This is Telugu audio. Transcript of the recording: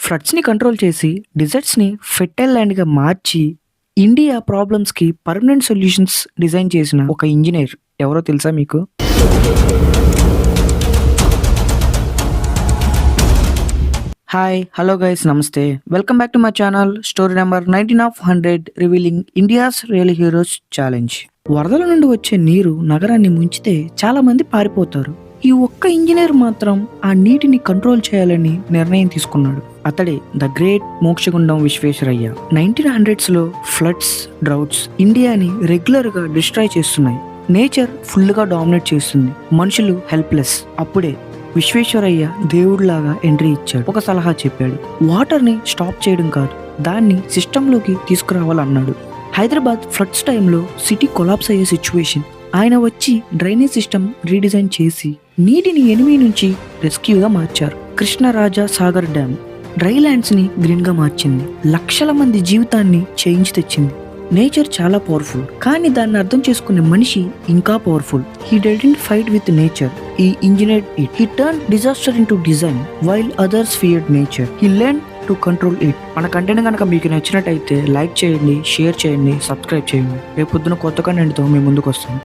ఫ్లడ్స్‌ని కంట్రోల్ చేసి, డిజర్ట్స్‌ని ఫెర్టైల్ ల్యాండ్‌గా మార్చి, ఇండియా ప్రాబ్లమ్స్‌కి పర్మనెంట్ సొల్యూషన్స్ డిజైన్ చేసిన ఒక ఇంజినీర్ ఎవరో తెలుసా మీకు? హాయ్! హలో గైస్ నమస్తే. Welcome back to my channel. Story number 19 of 100 revealing India's real heroes challenge. వరదల నుండి వచ్చే నీరు నగరాన్ని ముంచితే చాలా మంది పారిపోతారు. ఈ ఒక్క ఇంజనీర్ మాత్రం ఆ నీటిని కంట్రోల్ చేయాలని నిర్ణయం తీసుకున్నాడు. అతడే the great Mokshagundam Visvesvaraya. 1900s లో ఫ్లడ్స్, డ్రౌట్స్ ఇండియాని రెగ్యులర్ గా డిస్ట్రాయ్ చేస్తున్నాయి. నేచర్ ఫుల్ గా డామినేట్ చేస్తుంది. మనుషులు హెల్ప్లెస్. అప్పుడే విశ్వేశ్వరయ్య దేవుడిలాగా ఎంట్రీ ఇచ్చాడు. ఒక సలహా చెప్పాడు. వాటర్ ని స్టాప్ చేయడం కాదు, దాన్ని సిస్టంలోకి తీసుకురావాలన్నాడు. హైదరాబాద్ ఫ్లడ్స్ టైంలో సిటీ కొలాప్స్ అయ్యే సిచ్యువేషన్. ఆయన వచ్చి డ్రైనేజ్ సిస్టమ్ రీడిజైన్ చేసి నీటిని ఎనిమి నుంచి రెస్క్యూగా మార్చారు. Krishnaraja Sagar dam dry lands ని గ్రీన్ గా మార్చింది. లక్షల మంది జీవితాన్ని చేంజ్ తెచ్చింది. నేచర్ చాలా పవర్ఫుల్, కానీ దాన్ని అర్థం చేసుకునే మనిషి ఇంకా powerful. He didn't fight with nature, he engineered it. He turn disaster into design while others feared nature. He learn to control it. మన కంటెంట్ కనుక మీకు నచ్చినట్టయితే లైక్ చేయండి, షేర్ చేయండి, సబ్స్క్రైబ్ చేయండి. రేపు పొద్దున కొత్త కంటెంట్తో మీ ముందుకు వస్తాను.